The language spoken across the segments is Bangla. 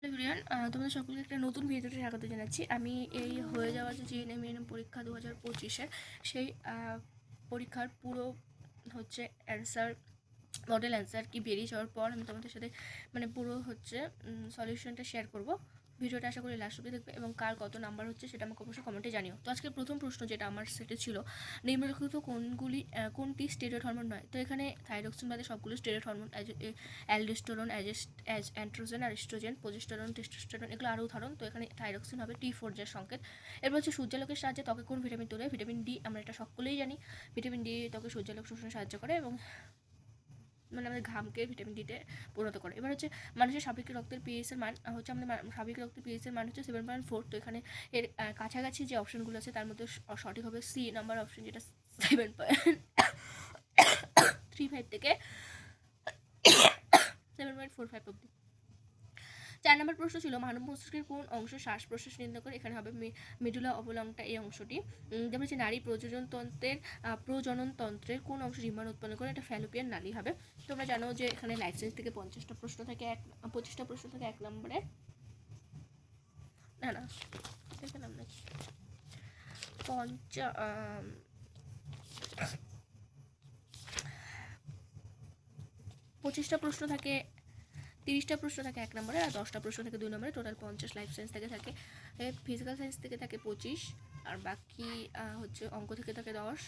এভরিওয়ান, তোমাদের সকলকে একটা নতুন ভিডিওতে স্বাগত জানাচ্ছি। আমি এই হয়ে যাওয়া যে জিএনএম পরীক্ষা 2025-এর সেই পরীক্ষার পুরো হচ্ছে অ্যান্সার, মডেল অ্যান্সার কি বেরিয়ে যাওয়ার পর আমি তোমাদের সাথে মানে পুরো হচ্ছে সলিউশনটা শেয়ার করব। ভিডিওটা আশা করি লাস্ট অবধি দেখবে এবং কার কত নাম্বার হচ্ছে সেটা আমাকে অবশ্যই কমেন্টে জানিও। তো আজকের প্রথম প্রশ্ন যেটা আমার সেটে ছিল, নিম্নলিখিত কোনটি স্টেরয়েড হরমোন নয়? তো এখানে থাইরক্সিন বাদে সবগুলো স্টেরয়েড হরমোন, অ্যালডোস্টেরন, অ্যান্ড্রোজেন আর এস্ট্রোজেন, প্রোজেস্টেরন, টেস্টোস্টেরন, এগুলো আরও উদাহরণ। তো এখানে থাইরক্সিন হবে T4 যার সংকেত। এরপর হচ্ছে সূর্যালোকের সাহায্যে ত্বকে কোন ভিটামিন তৈরি হয়? Vitamin D. আমরা এটা সকলেই জানি, ভিটামিন ডি ত্বকে সূর্যালোক শোষণে সাহায্য করে এবং মানে আমাদের ঘামকে ভিটামিন ডিতে পরিণত করে। এবার হচ্ছে মানুষের স্বাভাবিক রক্তের পিএইচ এর মান হচ্ছে, আমাদের স্বাভাবিক রক্তের পিএইচ এর মান হচ্ছে 7.4। তো এখানে এর কাছাকাছি যে অপশনগুলো আছে তার মধ্যে সঠিক হবে সি নাম্বার অপশন, যেটা 7.35 থেকে 7.45 অব্দি। 4 নম্বর প্রশ্ন ছিল, মানব মস্তিষ্কের কোন অংশ শ্বাস প্রশ্বাস নিয়ন্ত্রণ করে? এখানে হবে মেডুলা অবলংটা, এই অংশটি। তারপর হচ্ছে নারী প্রজননতন্ত্রের কোন অংশ ডিম্বাণু উৎপন্ন করে? এটা ফ্যালোপিয়ান নালী হবে। তোমরা জানো যে এখানে লাইফ সায়েন্স থেকে 50টা প্রশ্ন থাকে, 25টা প্রশ্ন থাকে 1 নম্বরে। না দেখে নাম নাকি 25টা প্রশ্ন থাকে, 30টা প্রশ্ন থাকে 1 নম্বরে আর 10টা প্রশ্ন থাকে 2 নম্বরে। টোটাল 50 লাইফ সায়েন্স থেকে থাকে, ফিজিক্যাল সায়েন্স থেকে থাকে 25, আর বাকি হচ্ছে অঙ্ক থেকে থাকে 10,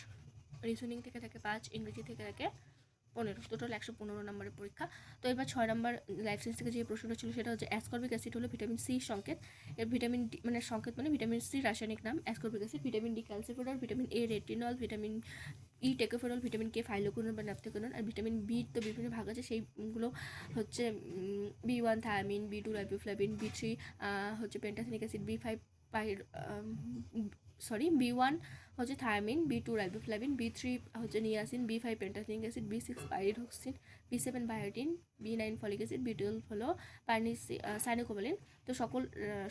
রিজনিং থেকে থাকে 5, ইংরেজি থেকে থাকে 15। টোটাল 115 নম্বরের পরীক্ষা। তো এবার 6 নম্বর লাইফ সায়েন্স থেকে যে প্রশ্নটা ছিল সেটা হচ্ছে, অ্যাসকর্বিক অ্যাসিড হলো ভিটামিন সি সংকেত। এর ভিটামিন ডি মানে সংকেত মানে ভিটামিন সি রাসায়নিক নাম ascorbic acid. Vitamin D calciferol, vitamin A retinol, vitamin E tocopherol, vitamin K phylloquinone বা ন্যাপথেকুইনন, আর ভিটামিন বি তো বিভিন্ন ভাগ আছে, সেইগুলো হচ্ছে B1 thymine, B2 riboflavin, B3 হচ্ছে পেন্টাথেনিক অ্যাসিড, B1 হচ্ছে থায়ামিন, B2 রাইবোফ্লাভিন, B3 হচ্ছে niacin, B5 পেন্টাথেনিক acid, B6 pyridoxine, B7 বায়োটিন, B9 folic acid, B12 হলো সাইনোকোবালিন। তো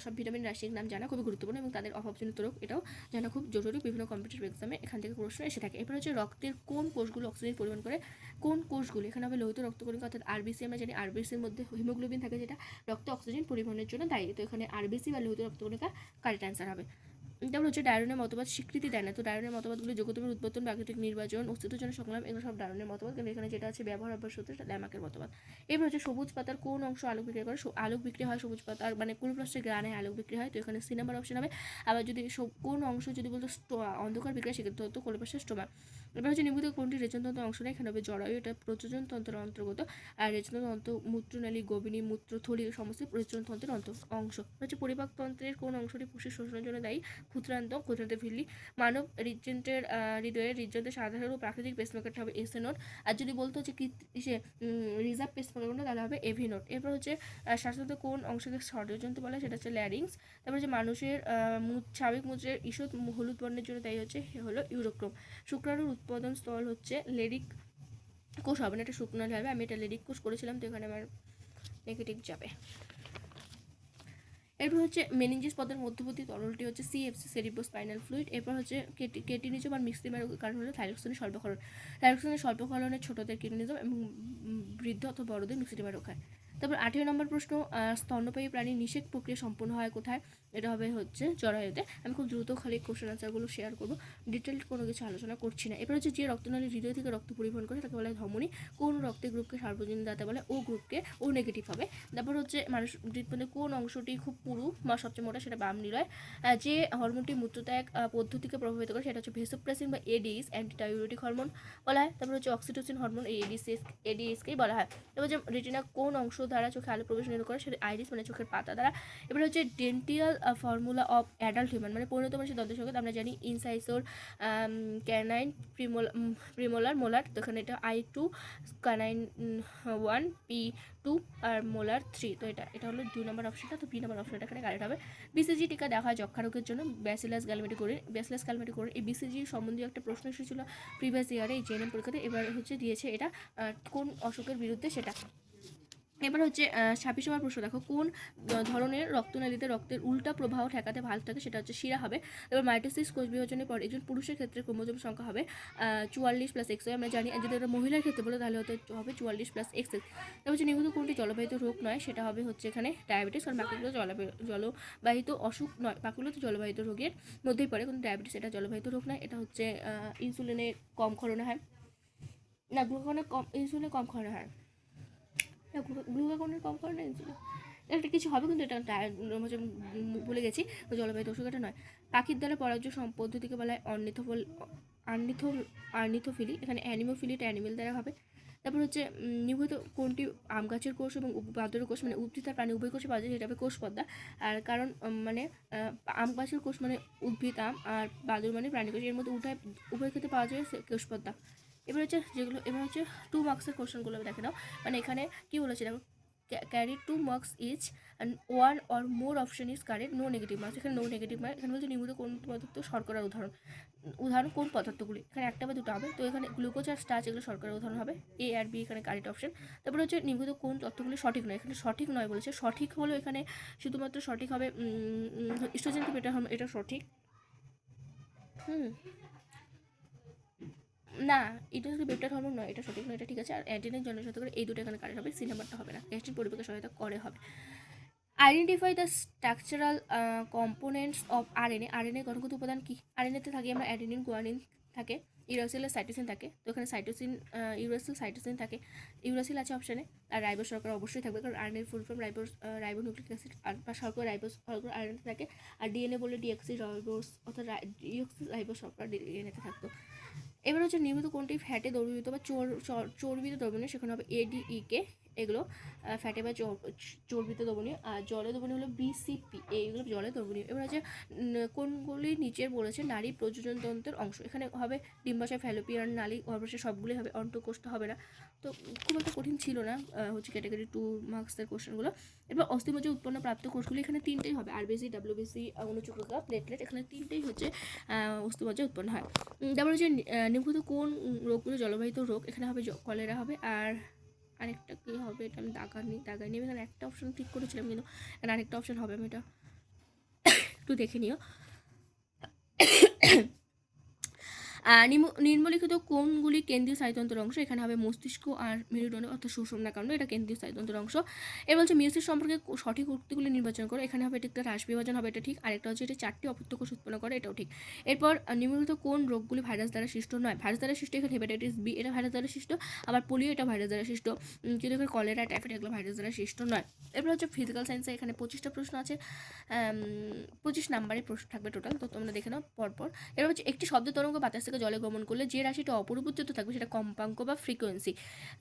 সব ভিটামিন রাশির নাম জানা খুবই গুরুত্বপূর্ণ এবং তাদের অভাবজনিত রোগ এটাও জানা খুব জরুরি। বিভিন্ন কম্পিটিটিভ এক্সামে এখান থেকে প্রশ্ন এসে থাকে। এরপর হচ্ছে রক্তের কোন কোষগুলো অক্সিজেন পরিমাণ করে? কোন কোষগুলি? এখানে হবে লোহিত রক্তকণিকা অর্থাৎ আরবিসি। আমরা জানি আরবিসির মধ্যে হিমোগ্লোবিন থাকে, যেটা রক্তে অক্সিজেন পরিবহনের জন্য দায়ী। তো এখানে আরবিসি বা লোহিত রক্তকণিকা কারেক্ট অ্যান্সার হবে। তারপর হচ্ছে ডায়রনের মতবাদ স্বীকৃতি দেয় না। তো ডায়রনের মতবাদগুলি যোগ্যতমের উৎপাদন, প্রাকৃতিক নির্বাচন, অস্তিত্বের জন্য সংগ্রাম, এগুলো সব ডায়রনের মতবাদ। কিন্তু এখানে যেটা আছে ব্যবহার অভ্যাস সূত্র, সেটা ল্যামাকের মতবাদ। এবার হচ্ছে সবুজ পাতার কোন অংশ আলোক বিক্রি করে? আলোক বিক্রি হয় সবুজ পাতার মানে ক্লোরোপ্লাস্টের গ্রানে আলোক বিক্রি হয়। তো এখানে সি নাম্বার অপশন হবে। আবার যদি কোন অংশ যদি বলতো অন্ধকার বিক্রিয়া, সেক্ষেত্রে হতো ক্লোরোপ্লাস্টের স্টোমা। এবার হচ্ছে নিম্নলিখিত কোনটি রেচনতন্ত্র অংশ নেই? এখানে হবে জরায়ু, এটা প্রজননতন্ত্রের অন্তর্গত। আর রেচনতন্ত্র মূত্রনালী, গর্ভিণী, মূত্রথলি সমস্ত রেচনতন্ত্রের অংশ। হচ্ছে পরিপাকতন্ত্রের কোন অংশটি পুষ্টি শোষণের জন্য দায়ী? ক্ষুদ্রান্ত ভিল্লি। মানব হৃদয়ের হৃদযন্ত্রের সাধারণ ও প্রাকৃতিক পেসমেকারটা হবে এসএ নোট। আর যদি বলতো হচ্ছে কি রিজার্ভ পেসমেকার কোনটা, তাহলে হবে এভি নোট। এরপর হচ্ছে শ্বাসতন্ত্রের কোন অংশকে ষড়যন্ত্র বলে? সেটা হচ্ছে ল্যারিংস। তারপর হচ্ছে মানুষের স্বাভাবিক মুদ্রের ঈষৎ হলুদ বর্ণের জন্য দায়ী হলো ইউরোক্রোম। শুক্রাণুর উৎপাদন স্থল হচ্ছে লেরিক কোষ হবে না, এটা শুকনালি হবে। আমি এটা লেরিক কোষ করেছিলাম, তো এখানে আমার নেগেটিভ যাবে। এরপর হচ্ছে মেনিনজিস পদের মধ্যবর্তী তরলটি হচ্ছে সিএফসি, সেরিব্রোস্পাইনাল ফ্লুইড। এরপর হচ্ছে কেটিনিজম আর মিক্সিমার কারণ হলো থাইরক্সিনের স্বল্পক্ষরণ। থাইরক্সিনের স্বল্পক্ষরণে ছোটদের কেটিনিজম এবং বৃদ্ধ অথবা বড়দের মিক্সিমার রোগ হয়। তারপর 18 নম্বর প্রশ্ন, স্তন্যপায়ী প্রাণীর নিষেক প্রক্রিয়া সম্পূর্ণ হয় কোথায়? এটা হবে হচ্ছে জরায়ুতে। আমি খুব দ্রুত খালি কোশ্চেন আনসারগুলো শেয়ার করবো, ডিটেলড কোনো কিছু আলোচনা করছি না। এবার হচ্ছে যে রক্তনালী হৃদয় থেকে রক্ত পরিবহন করে তাকে বলা হয় ধমনী। কোন রক্তের গ্রুপকে সার্বজনীন দাতা বলে? ও গ্রুপকে। ও নেগেটিভ হবে। তারপর হচ্ছে মানুষ হৃদপিণ্ডের কোন অংশটি খুব পুরু বা সবচেয়ে মোটা? সেটা বাম নিলয়। যে হরমোনটি মূত্রত্যাগ পদ্ধতিকে প্রভাবিত করে সেটা হচ্ছে ভেসোপ্রেসিন বা এডিএস, অ্যান্টিডাইউরেটিক হরমোন বলা হয়। তারপর হচ্ছে অক্সিটোসিন হরমোন, এই এডিএসকেই বলা হয়। এবার যে রেটিনা কোন অংশ দ্বারা চোখে আলো প্রবেশ নিয়ন্ত্রণ করে? সেটা আইরিস মানে চোখের পাতা দ্বারা। এবার হচ্ছে ডেন্টিয়াল ফর্মুলা অফ অ্যাডাল্ট হিউম্যান মানে পরিণত মানুষের দন্তের সংকেত আমরা জানি ইনসাইসোর, ক্যানাইন, প্রিমোলার, মোলার। তো এখানে এটা I2, কানাইন 1, P2 আর মোলার 3। তো এটা হলো 2 নম্বর অপশনটা। তো বি নম্বর অপশনটা এখানে কারেক্ট হবে। বিসিজি টিকা দেখা হয় যক্ষা রোগের জন্য ব্যাসিলাস ক্যালমেটিকোরের। এই বিসিজি সম্বন্ধীয় একটা প্রশ্ন এসেছিল প্রিভিয়াস ইয়ারে এই জেএনএম পরীক্ষাতে। এবার হচ্ছে দিয়েছে এটা কোন অসুখের বিরুদ্ধে সেটা। এবার হচ্ছে 26 নম্বর প্রশ্ন দেখো, কোন ধরনের রক্তনালীতে রক্তের উল্টা প্রবাহ ঠেকাতে ভাল্ব থাকে, সেটা হচ্ছে শিরা হবে। এবার মাইটোসিস কোষ বিভাজনের পর একজন পুরুষের ক্ষেত্রে ক্রোমোজোম সংখ্যা হবে 44 + XY আমরা জানি, আর যদি এটা মহিলার ক্ষেত্রে বলো তাহলে হবে 44 + XX। তারপর হচ্ছে নিয়মিত কোনটি জলবাহিত রোগ নয়, সেটা হবে হচ্ছে এখানে ডায়াবেটিস, কারণ বাকিগুলো জলবাহিত অসুখ নয়, বাকিগুলো তো জলবাহিত রোগের মধ্যেই পড়ে, কিন্তু ডায়াবেটিস এটা জলবাহিত রোগ নয়। এটা হচ্ছে ইনসুলিনের কম ক্ষরণে হয় না, গ্লুকাগনের কম, ইনসুলিনের কম ক্ষরণে হয়, গ্লুকাগনের কম ক্ষরণে ইনসুলিন একটা কিছু হবে, কিন্তু এটা ভুলে গেছি, জলবাহিত অসুখ এটা নয়। পাখির দ্বারা পরাজ্য পদ্ধতিকে বলা হয় আর্নিথোফিলি, এখানে অ্যানিমোফিলি এটা অ্যানিমেল দ্বারা হবে। তারপর হচ্ছে নিয়মিত কোনটি আম গাছের কোষ এবং বাদুড়ের কোষ মানে উদ্ভিদ আর প্রাণী উভয় কোষে পাওয়া যায়, সেটা হবে কোষ পদ্মা। আর কারণ মানে আম গাছের কোষ মানে উদ্ভিদ আম, আর বাদুড় মানে প্রাণী কোষ, এর মধ্যে উভয় ক্ষেত্রে পাওয়া যায় কোষ পদ্মা। এবার হচ্ছে 2 মার্কসের কোশ্চেনগুলো দেখে নাও। মানে এখানে কি বলেছে দেখো, carry 2 marks each and 1 or more option is correct, no negative marks. এখানে নো নেগেটিভ মার্ক। এখানে বলছে নিয়মিত কোন পদার্থ শর্করার উদাহরণ কোন পদার্থগুলি, এখানে একটা বা দুটো হবে, তো এখানে গ্লুকোজ আর স্টার্চ এগুলো শর্করার উদাহরণ হবে, এ আর বি এখানে কারেক্ট অপশন। তারপরে হচ্ছে নিয়মিত কোন তথ্যগুলি সঠিক নয়, এখানে সঠিক নয় বলেছে, সঠিক হলো এখানে শুধুমাত্র সঠিক হবে ইস্ট্রোজেন কি বেটার হবে, এটা সঠিক। না, এটা যদি পেপটাইড হরমোন নয়, এটা সঠিক নয়, এটা ঠিক আছে। আর অ্যাডেনিন জনস্বাস্থ্য এই দুটো এখানে কারেক্ট হবে, সি নাম্বারটা হবে না, গ্যাস্ট্রিক পরিপাকে সহায়তা করে হবে। Identify the structural components of RNA. RNA গঠনগত উপাদান কি? আরএনএতে থাকি আমরা অ্যাডেনিন, গুয়ানিন থাকে, ইউরাসিল আর সাইটোসিন থাকে, তো এখানে ইউরাসিল সাইটোসিন থাকে, ইউরাসিল আছে অপশানে, আর রাইবোস শর্করা অবশ্যই থাকবে, কারণ আরএনএর ফুল ফর্ম রাইবোনিউক্লিক অ্যাসিড, আর বা শর্করা শর্করা আরএনএতে থাকে। আর ডিএনএ বলে ডিঅক্সি রাইবোস অর্থাৎ ডিঅক্সি রাইবোস শর্করা ডিএনএতে থাকতো। এবার হচ্ছে নিয়মিত কোনটি ফ্যাটে দ্রবীভূত বা চর্বিত দ্রবণীয়, সেখানে হবে ADEK, এগুলো ফ্যাটে বা চর্বিত দ্রবণীয়। আর জলে দ্রবণীয় হলো BCP, এইগুলো জলে দ্রবণীয়। এবার হচ্ছে কোনগুলি নিচের বলেছে নারী প্রজননতন্ত্রের অংশ, এখানে হবে ডিম্বাশয়, ফ্যালোপিয়ান নালী, গর্ভাশয় সবগুলোই হবে, অন্ডকোষটা হবে না। তো খুব একটা কঠিন ছিল না হচ্ছে ক্যাটাগরি 2 মার্কসের কোশ্চেনগুলো। এবার অস্থিমজ্জা উৎপন্ন প্রাপ্ত কোষগুলি এখানে তিনটেই হবে, RBC, WBC, অনুচক্রিকা, প্লেটলেট, এখানে তিনটেই হচ্ছে অস্থিমজ্জা উৎপন্ন হয়। তারপরে হচ্ছে নিম্নলিখিত কোন রোগগুলো জলবাহিত রোগ, এখানে হবে কলেরা হবে, আর আরেকটা কী হবে এটা আমি দাগাইনি, এখানে একটা অপশন ঠিক করেছিলাম, কিন্তু এখানে আরেকটা অপশন হবে, আমি এটা একটু দেখে নিও। নিম্নলিখিত কোনগুলি কেন্দ্রীয় স্নায়ুতন্ত্রের অংশ, এখানে হবে মস্তিষ্ক আর মেরুদণ্ড অর্থাৎ সুষুম্না কাণ্ড, এটা কেন্দ্রীয় স্নায়ুতন্ত্রের অংশ। এর বলছে মিউসিস সম্পর্কে সঠিক উক্তিগুলি নির্বাচন করো, এখানে হবে এটা একটা হ্রাস বিভাজন হবে, এটা ঠিক। আরেকটা হচ্ছে এটা 4টি অপত্য কোষ উৎপন্ন করে, এটাও ঠিক। এরপর নিম্নলিখিত কোন রোগগুলি ভাইরাস দ্বারা সৃষ্ট নয়, ভাইরাস দ্বারা সৃষ্ট এখানে হেপাটাইটিস বি, এটা ভাইরাস দ্বারা সৃষ্ট, আবার পোলিও এটা ভাইরাস দ্বারা সৃষ্ট, কিন্তু এখানে কলেরা, টাইফয়েড এগুলো ভাইরাস দ্বারা সৃষ্ট নয়। এরপর হচ্ছে ফিজিক্যাল সায়েন্সে এখানে 25টা প্রশ্ন আছে, 25 নাম্বারের প্রশ্ন থাকবে টোটাল, তো তোমরা দেখে নাও পরপর। এবার হচ্ছে একটি শব্দ তরঙ্গ বাতাস থেকে জলে গমন করলে যে রাশিটা অপরিবর্তিত থাকবে সেটা কম্পাঙ্ক বা ফ্রিকোয়েন্সি।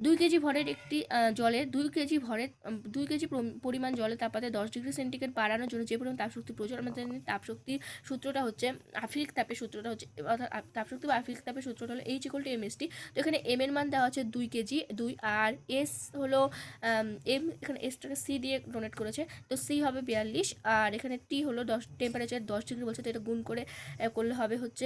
2 কেজি ভরের একটি জলে 2 কেজি পরিমাণ জলে তাপমাত্রা 10 ডিগ্রি সেন্টিগ্রেড বাড়ানোর জন্য যে পরিমাণ তাপশক্তি প্রয়োজন, আমরা জানি তাপশক্তির সূত্রটা হচ্ছে আপেক্ষিক তাপের সূত্রটা হচ্ছে, অর্থাৎ তাপশক্তি বা আপেক্ষিক তাপের সূত্রটা হলো H=mst। তো এখানে m এর মান দেওয়া হচ্ছে 2 কেজি 2, আর s হলো m, এখানে এসটাকে c দিয়ে ডোনেট করেছে, তো c হবে 42, আর এখানে t হলো 10, টেম্পারেচার 10 ডিগ্রি বলছে, তো এটা গুণ করলে হবে হচ্ছে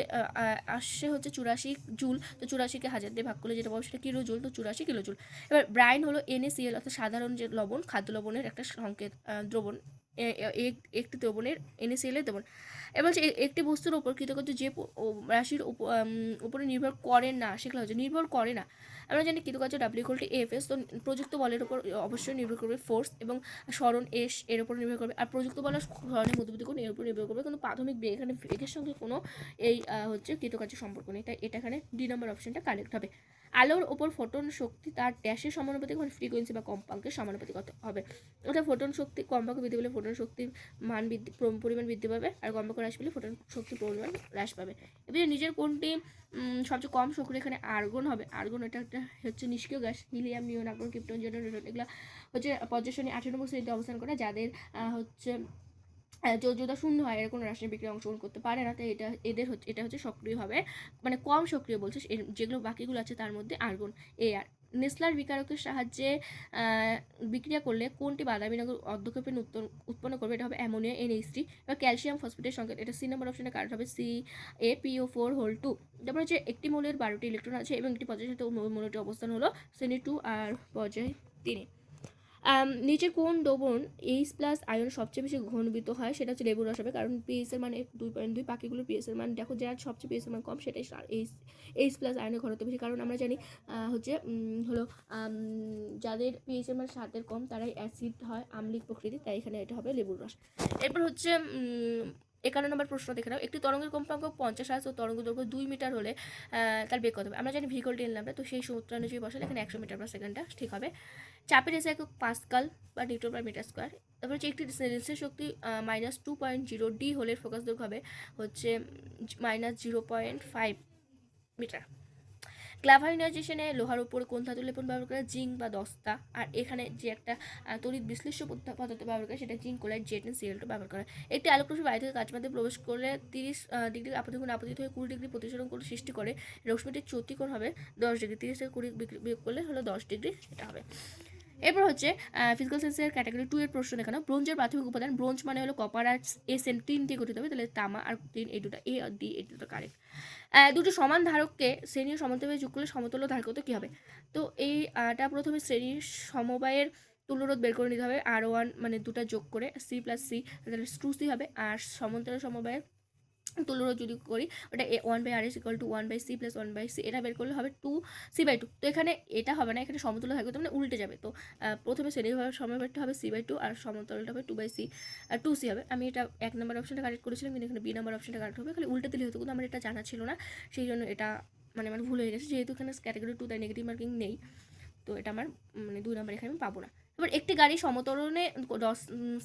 আসছে হচ্ছে 84 জুল, তো 84কে 1000 দিয়ে ভাগ করলে যেটা পাবো সেটা কিলো জুল, তো 84 কিলো জুল। এবার ব্রাইন হলো NaCl অর্থাৎ সাধারণ যে লবণ, খাদ্য লবণের একটা সংকেত, দ্রবণ, একটি দ্রবণের NaCl এর দ্রবণ। এবার হচ্ছে একটি বস্তুর ওপর কৃতকার্য যে রাশির উপরে নির্ভর করে না, সেগুলো হচ্ছে নির্ভর করে না। আমরা জানি কৃতকার্য W=Fs, তো প্রযুক্ত বলের উপর অবশ্যই নির্ভর করবে ফোর্স, এবং স্মরণ S এর উপর নির্ভর করবে, আর প্রযুক্ত বল স্মরণের মধ্যবর্তী কোণ এর উপর নির্ভর করবে, কিন্তু প্রাথমিক বেগ, এখানে বেগের সঙ্গে কোনো এই হচ্ছে কৃতকার্য সম্পর্ক নেই, তাই এটা এখানে ডি নম্বর অপশনটা কারেক্ট হবে। আলোর ওপর ফোটন শক্তি তার ড্যাশের সমানুপাতিক, মানে ফ্রিকোয়েন্সি বা কম্পাঙ্কের সমানুপাতিক হবে, ওটা ফোটন শক্তি কম্পাঙ্ক বৃদ্ধি পেলে ফোটন শক্তির মান পরিমাণ বৃদ্ধি পাবে, আর কম্পাঙ্ক হ্রাস পেলে ফোটন শক্তির পরিমাণ হ্রাস পাবে। এবারে নিজের কোনটি সবচেয়ে কম সক্রিয়, এখানে আর্গন হবে, আর্গন এটা একটা হচ্ছে নিষ্ক্রিয় গ্যাস, হিলিয়াম, নিয়ন, আর্গন, ক্রিপ্টন, জেনন, এগুলো হচ্ছে পর্যায়সারণী 18 নম্বর শ্রেণীতে অবস্থান করে, যাদের হচ্ছে যোজ্যতা শূন্য হয়, এর কোনো রাসায়নিক বিক্রিয়া অংশগ্রহণ করতে পারে না, তাই এটা হচ্ছে সক্রিয় হবে, মানে কম সক্রিয় বলছে, যেগুলো বাকিগুলো আছে তার মধ্যে আর্গন। আর নেসলার বিকারকের সাহায্যে বিক্রিয়া করলে কোনটি বাদামি রঙের অর্ধক্ষেপণ উৎপন্ন করবে, এটা হবে অ্যামোনিয়া NH3। এবার ক্যালসিয়াম ফসফেটের সংকেত, এটা সি নম্বর অপশনে কারেক্ট হবে, CaPO4 2। তারপর হচ্ছে একটি মৌলের 12টি ইলেকট্রন আছে এবং একটি পর্যায়ের সাথে মৌলটির অবস্থান হলো শ্রেণী 2 আর পর্যায় 3। নিচের কোন দ্রবণ H+ আয়ন সবচেয়ে বেশি ঘনীভূত হয়, সেটা হচ্ছে লেবুর রস হবে, কারণ পিএইচ এর মান 2.2, বাকিগুলো পিএইচ এর মান দেখো, যার সবচেয়ে পিএইচ এর মান কম সেটাই H+ আয়নের ঘনত্ব বেশি, কারণ আমরা জানি হচ্ছে হলো যাদের পিএইচ এর মান 7 কম তারাই অ্যাসিড হয়, আম্লিক প্রকৃতি, তাই এখানে এটা হবে লেবুর রস। এরপর হচ্ছে 51 নম্বর প্রশ্ন দেখে নাও। একটি তরঙ্গের কম্পাঙ্ক 50 হার্জ ও তরঙ্গ দৈর্ঘ্য 2 মিটার হলে তার বেগ কত হবে? আমরা জানি ভি = 10 ল্যাম্ডা, তো সেই সূত্র অনুযায়ী বসালে এখানে 100 মিটার পার সেকেন্ডটা ঠিক হবে। চাপের এসে একক পাস্কাল বা নিউটন পার মিটার স্কোয়ার। তারপর হচ্ছে একটি লেন্সের শক্তি -2.0 ডি হলে ফোকাস দৈর্ঘ্য হবে হচ্ছে -0.5 মিটার। গ্লাভাইনাইজেশনে লোহার উপর কোন ধাতু লেপন ব্যবহার করে? জিঙ্ক বা দস্তা। আর এখানে যে একটা তড়িৎ বিশ্লেষ্য পদার্থ ব্যবহার করে সেটা জিঙ্ক ক্লোরাইড ZnCl2 ব্যবহার করে। একটি আলোকরশ্মি বাইরে থেকে কাচের মধ্যে প্রবেশ করলে 30 ডিগ্রি আপতিত আপতিত হয়ে 20 ডিগ্রি প্রতিসরণ কোণ সৃষ্টি করে। রশ্মিটির চ্যুতি কোণ হবে 10 ডিগ্রি, 30 থেকে 20 বিয়োগ করলে হলো 10 ডিগ্রি, এটা হবে। এরপর হচ্ছে ফিজিক্যাল সায়েন্সের ক্যাটাগরি 2 এর প্রশ্ন দেখানো। ব্রোঞ্জের প্রাথমিক উপাদান, ব্রোঞ্জ মানে হলো কপার আর এসএন 3 দিয়ে গঠিত হবে, তাহলে তামা আর টিন, এই দুটো এ আর ডি, এই দুটো কারেক্ট। দুটো সমান ধারককে শ্রেণীর সমান্তরালে যোগ করলে সমতুল্য ধারক কত কী হবে? তো এইটা প্রথমে শ্রেণীর সমবায়ের তুল্যরোধ বের করে নিতে হবে, R1 মানে দুটা যোগ করে C+C, তাহলে 2C হবে। আর সমান্তরাল সমবায়ের তুল্যরোধ যদি করি ওটা 1/R = 1/C + 1/C, এটা বের করলে হবে 2C/2। তো এখানে এটা হবে না, এখানে সমতুল্য থাকবে, তো মানে উল্টে যাবে। তো প্রথমে শ্রেণীভাবে সমবায়টা হবে C/2 আর সমতলটা হবে 2/C, 2C হবে। আমি এটা 1 নম্বর অপশনটা কারেক্ট করেছিলাম, কিন্তু এখানে B নম্বর অপশনটা কারেক্ট হবে, খালি উল্টে দিলে হতো, কিন্তু আমার এটা জানা ছিল না, সেই জন্য এটা মানে আমার ভুল হয়ে গেছে। যেহেতু এখানে ক্যাটাগরি 2 তাই নেগেটিভ মার্কিং নেই, তো এটা আমার মানে 2 নম্বর এখানে আমি পাবো না। এবার একটি গাড়ি সমতরণে 10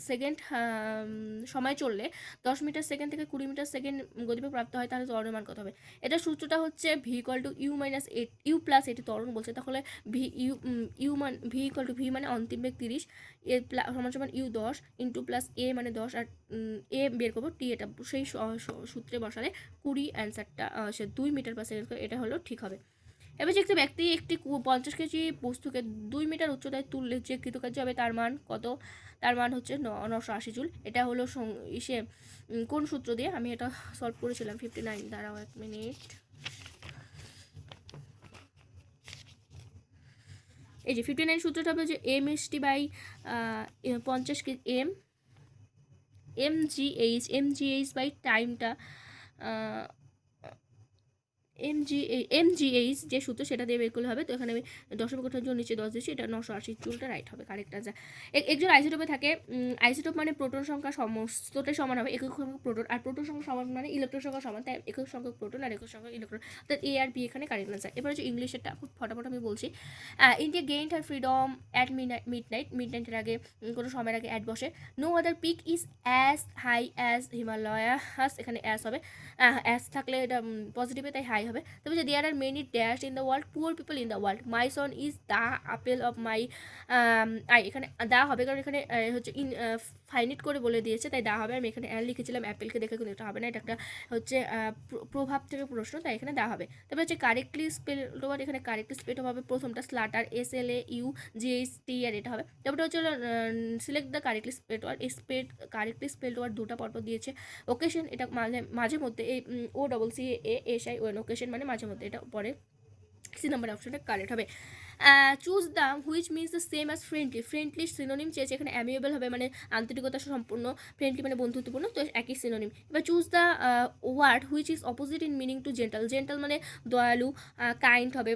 সেকেন্ড সময় চললে 10 মিটার সেকেন্ড থেকে 20 মিটার সেকেন্ড গতিবেগ প্রাপ্ত হয়, তাহলে ত্বরণের মান কত হবে? এটা সূত্রটা হচ্ছে V = U - 8 U প্লাস, এটি ত্বরণ বলছে, তাহলে V মানে অন্তিম বেগ 30, এ সমান U 10 ইন্টু প্লাস A মানে 10, আর A বের করবো T, এটা সেই সূত্রে বসালে 20 অ্যান্সারটা 2 মিটার পার সেকেন্ড, এটা হলো ঠিক হবে। এবার যে একটি ব্যক্তি একটি 50 কেজি বস্তুকে 2 মিটার উচ্চতায় তুললে যে কৃতকার্য হবে তার মান কত? তার মান হচ্ছে 980 জুল। এটা হলো কোন সূত্র দিয়ে? আমি এটা সলভ করেছিলাম 59, দাঁড়াও 1 মিনিট। এই যে 59 সূত্রটা হবে যে MHT/50 MGH বাই টাইমটা MGH যে সূত্র সেটা দিয়ে বের করলে হবে। তো এখানে আমি দশমিক ওঠার জন্য নিচে 10 দিচ্ছি, এটা 980 জুলটা রাইট হবে, কারেক্ট আনসার। একজন আইসোটোপে থাকে, আইসোটোপ মানে প্রোটন সংখ্যা সমস্তটাই সমান হবে, একক সংখ্যক প্রোটন, আর প্রোটন সংখ্যা সমান মানে ইলেকট্রন সংখ্যা সমান, তাই একক সংখ্যক প্রোটন আর একক সংখ্যক ইলেকট্রন, অর্থাৎ A আর B এখানে কারেক্ট আনসার। এবার হচ্ছে ইংলিশেরটা খুব ফটাফট আমি বলছি। India gained her freedom at মিডনাইটের আগে, কোনো সময়ের আগে অ্যাড বসে। No other peak is as high as Himalayas, এখানে অ্যাজ হবে, অ্যাজ থাকলে এটা পজিটিভে, তাই হাই হবে। তবে যে there are many dash in the world, poor people in the world, my son is the apple of my eye, এখানে দা হবে, কারণ এখানে হচ্ছে ফাইনিট করে বলে দিয়েছে, তাই দা হবে। আমি এখানে অ্যাল লিখেছিলাম, অ্যাপেলকে দেখে কিন্তু এটা হবে না, এটা একটা হচ্ছে প্রভাব থেকে প্রশ্ন, তাই এখানে দা হবে। তারপরে হচ্ছে কারেক্টলি স্পেল ওভার, এখানে কারেক্টলি স্পেল হবে প্রথমটা স্লাটার SLAUGHT, আর এটা হবে। তারপরে হচ্ছে select the correctly spell word, এই কারেক্টলি স্পেল ওয়ার্ড দুটা পরপর দিয়েছে। ওকেশন, এটা মাঝে মধ্যে এই OCCASION, ওকেশন মানে মাঝে মধ্যে, এটা পরে সি নাম্বার অপশনটা কারেক্ট হবে। Choose the which means the same as friendly, friendly synonym চেয়েছে, এখানে অ্যামিয়েবল হবে মানে আন্তরিকতা সম্পূর্ণ, ফ্রেন্ডলি মানে বন্ধুত্বপূর্ণ, তো একই সিনোনিম। এবার choose the word which is opposite in meaning to gentle, gentle মানে দয়ালু, কাইন্ড হবে,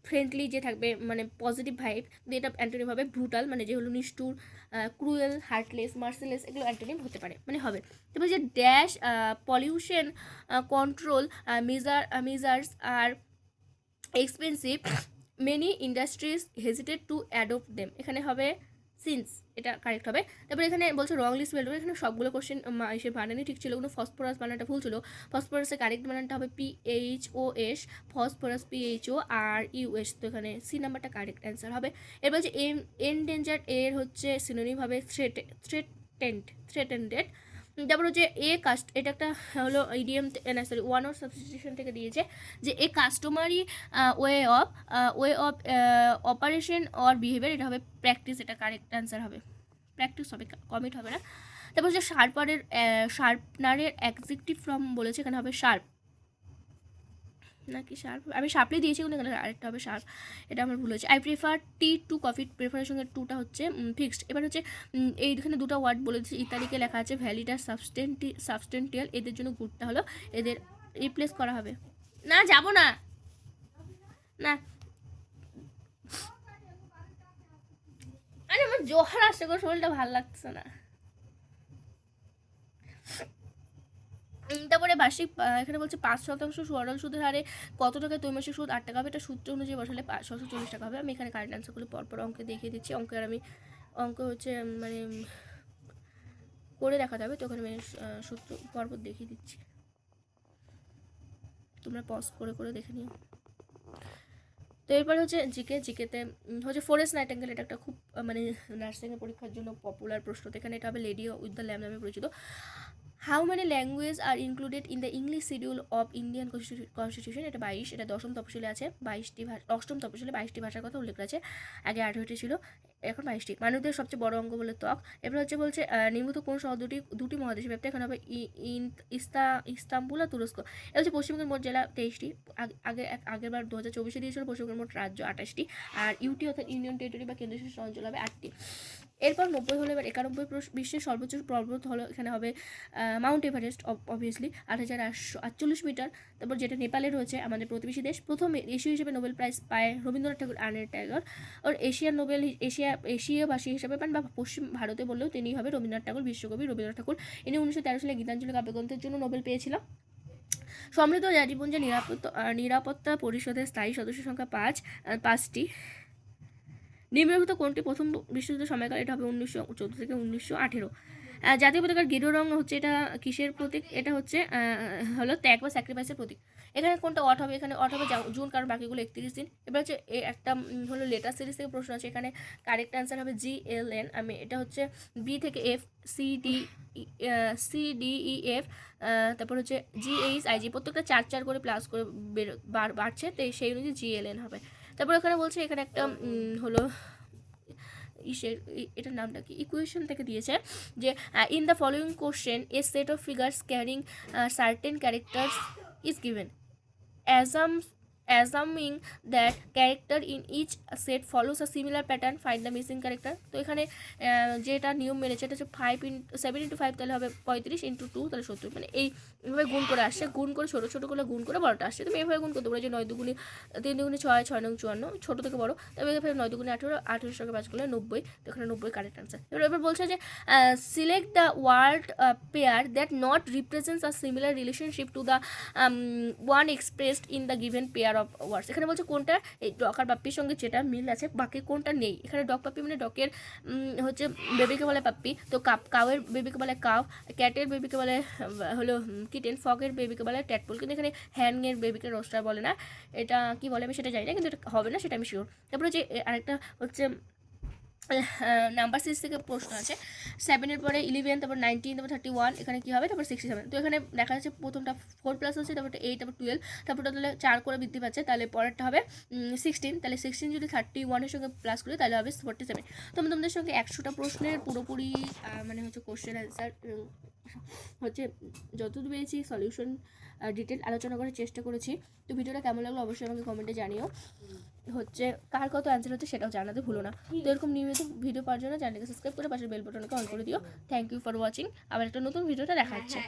ফ্রেন্ডলি যে থাকবে মানে পজিটিভ ভাইব, এটা অ্যান্টোনিম হবে। ব্রুটাল মানে যে হলো নিষ্ঠুর, ক্রুয়েল, হার্টলেস, মার্সিলেস, এগুলো অ্যান্টোনিম হতে পারে, মানে হবে। তারপর যে dash pollution control measures are expensive, many industries hesitated to adopt them, এখানে হবে সিন্স, এটা কারেক্ট হবে। তারপরে এখানে বলছে রংলি স্পেলড, এখানে সবগুলো কোশ্চেন এসে বানানই ঠিক ছিল, কিন্তু ফসফরাস বানানটা ভুল ছিল। ফসফরাসের কারেক্ট বানানটা হবে PHOS, ফসফরাস PHORUS, তো এখানে সি নাম্বারটা কারেক্ট অ্যান্সার হবে। এবার হচ্ছে এনডেঞ্জার্ড এর হচ্ছে সিনোনিম হবে থ্রেটেন্ডেড। তারপর হচ্ছে কাস্ট, এটা একটা হলো ইডিএম না সরি ওয়ান অর সাবস্টিটিউশন থেকে দিয়েছে, যে customary way of operation or behaviour, এটা হবে প্র্যাকটিস, এটা কারেক্ট অ্যান্সার হবে, প্র্যাকটিস হবে, কমিট হবে না। তারপর হচ্ছে শার্পনারের অ্যাডজেক্টিভ ফর্ম বলেছে, এখানে হবে শার্প, নাকি শার্প, আমি শার্পলি দিয়েছি কিন্তু এখানে আরেকটা হবে শার্প, এটা আমার ভুল হয়েছে। I prefer tea to coffee, প্রেফারের সঙ্গে টুটা হচ্ছে ফিক্সড। এবার হচ্ছে এইখানে দুটো ওয়ার্ড বলে দিচ্ছি, ইতালিকে লেখা আছে ভ্যালিড আর সাবস্টেন্টিয়াল, এদের জন্য গুডটা হলো এদের রিপ্লেস করা হবে। না যাব না, না আরে আমার জোহার আসছে গো, শরীরটা ভালো লাগছে না। তারপরে বার্ষিক এখানে বলছে 5% সরল সুদের হারে কত টাকা ত্রৈমাসিক সুদ 8 টাকা হবে, এটা সূত্র অনুযায়ী বসালে 640 টাকা হবে। আমি এখানে কারেন্ট অ্যান্সারগুলো পরপর অঙ্কে দেখিয়ে দিচ্ছি। অঙ্কের আমি অঙ্ক হচ্ছে মানে করে দেখাতে হবে, তো ওখানে আমি সূত্র পরপর দেখিয়ে দিচ্ছি, তোমরা পজ করে করে দেখে নিও। তো এরপর হচ্ছে জিকেতে হচ্ছে ফরেস্ট নাইটিঙ্গেল, এটা একটা খুব মানে নার্সিংয়ের পরীক্ষার জন্য পপুলার প্রশ্ন। এখানে এটা হবে লেডি উইথ দ্য ল্যাম্প নামে পরিচিত। How many language are included in the English schedule of Indian constitution, এটা 22, এটা 10ম তফসিলে আছে। 22টি ভাষা, 8ম তফসিলে 22টি ভাষার কথা উল্লেখ আছে, আগে 18টি ছিল, এখন 22টি। মানুষদের সবচেয়ে বড় অঙ্গ বলে ত্বক। এবার হচ্ছে বলছে নিম্নত কোন শহর দুটি মহাদেশে ব্যাপ্ত, এখানে হবে ইস্তাম্বুল আর তুরস্ক। এটা হচ্ছে পশ্চিমবঙ্গের মোট জেলা 23টি, আগেরবার 2024 দিয়েছিল পশ্চিমবঙ্গের মোট রাজ্য 28টি, আর ইউটি অর্থাৎ ইউনিয়ন টেরিটরি বা কেন্দ্রশাসিত অঞ্চল হবে 8টি। এরপর 90 হলো, এবার 91 বিশ্বের সর্বোচ্চ পর্বত হলো, এখানে হবে মাউন্ট এভারেস্ট অবভিয়াসলি 8848 মিটার। তারপর যেটা নেপালে রয়েছে, আমাদের প্রতিবেশী দেশ। প্রথম এশীয় হিসেবে নোবেল প্রাইজ পায় রবীন্দ্রনাথ ঠাকুর, আর্নেট ট্যাগর। ওর এশীয়ভাষী হিসেবে পান, বা পশ্চিম ভারতে বললেও তিনি হবে রবীন্দ্রনাথ ঠাকুর, বিশ্বকবি রবীন্দ্রনাথ ঠাকুর। ইনি 1913 সালে গীতাঞ্জলি কাব্যগ্রন্থের জন্য নোবেল পেয়েছিল। সমৃদ্ধ জাতিপুঞ্জের নিরাপত্তা পরিষদের স্থায়ী সদস্য সংখ্যা 5টি। নিম্নলিখিত কোনটি প্রথম বিশ্বযুদ্ধের সময়কাল, এটা হবে 1914 থেকে 1918। জাতীয় পতাকার গেরু রং হচ্ছে, এটা কিসের প্রতীক, এটা হচ্ছে হলো ত্যাগ বা স্যাক্রিফাইসের প্রতীক। এখানে কোনটা অট হবে, এখানে অট হবে জুন, কারণ বাকিগুলো 31 দিন। এবার হচ্ছে একটা হলো লেটার সিরিজ থেকে প্রশ্ন আছে, এখানে কারেক্ট অ্যান্সার হবে GLN। আমি এটা হচ্ছে বি থেকে F, CDEF, তারপর হচ্ছে GHIG, প্রত্যেকটা 4 করে প্লাস করে বাড়ছে, তো সেই অনুযায়ী GLN হবে। তারপর এখানে বলছে, এখানে একটা হলো এটার নামটা কি, ইকুয়েশন থেকে দিয়েছে যে in the following question a set of figures carrying certain characters is given, assuming that character in each set follows a similar pattern, find the missing character। তো এখানে যেটা নিয়ম মেনেছে, এটা হচ্ছে 7 × 5, তাহলে হবে 35 × 2, তাহলে 70। মানে এইভাবে গুণ করে আসছে, গুণ করে ছোটো করে গুণ করে বড়টা আসছে। তুমি এইভাবে গুণ করতে পারো যে 9 দুগুণে 3 দুগুণে 6, 6 9 54, ছোটো থেকে বড়ো। তবে এভাবে 9 দুগুণে 18, 18 সঙ্গে 5 করলে 90, তো এখানে 90 কারেক্ট আনসার। এবার বলছে যে select the word pair that not represents a similar relationship to the one expressed in the given pair of words. এখানে বলছে কোনটা এই ডক আর পাপ্পির সঙ্গে যেটা মিল আছে, বাকি কোনটা নেই। এখানে ডক পাপ্পি মানে ডকের হচ্ছে বেবিকে বলে পাপ্পি, তো কাউয়ের বেবিকে বলে কাউ, ক্যাটের বেবিকে বলে হলো কিটেন, ফগের বেবিকে বলে ট্যাটপুল, কিন্তু এখানে হ্যাংয়ের বেবিকে রোস্টার বলে না। এটা কি বলে আমি সেটা জানি না, কিন্তু এটা হবে না সেটা আমি শিওর। তারপরে হচ্ছে আরেকটা হচ্ছে নাম্বার সিরিজ থেকে প্রশ্ন আছে, 7-এর পরে 11, তারপর 19, তারপর 31, এখানে কী হবে, তারপর 67। তো এখানে দেখা যাচ্ছে প্রথমটা 4+ হচ্ছে, তারপর 8, তারপর 12, তারপর তাহলে 4 করে বৃদ্ধি পাচ্ছে, তাহলে পরেরটা হবে 16, তাহলে 16 যদি 31-এর সঙ্গে প্লাস করি তাহলে হবে 47। তো আমি তোমাদের সঙ্গে 100টা প্রশ্নের পুরোপুরি মানে হচ্ছে কোশ্চেন অ্যান্সার হচ্ছে যতদূর পেরেছি সলিউশন ডিটেল আলোচনা করার চেষ্টা করেছি। তো ভিডিওটা কেমন লাগলো অবশ্যই আমাকে কমেন্টে জানিও, হচ্ছে কার কত অ্যান্সার হচ্ছে সেটাও জানাতে ভুলো না। তো এরকম নিয়মিত ভিডিও পাওয়ার জন্য চ্যানেলকে সাবস্ক্রাইব করে পাশের বেল বাটনকে অন করে দিও। Thank you for watching. আবার একটা নতুন ভিডিওটা দেখা হচ্ছে।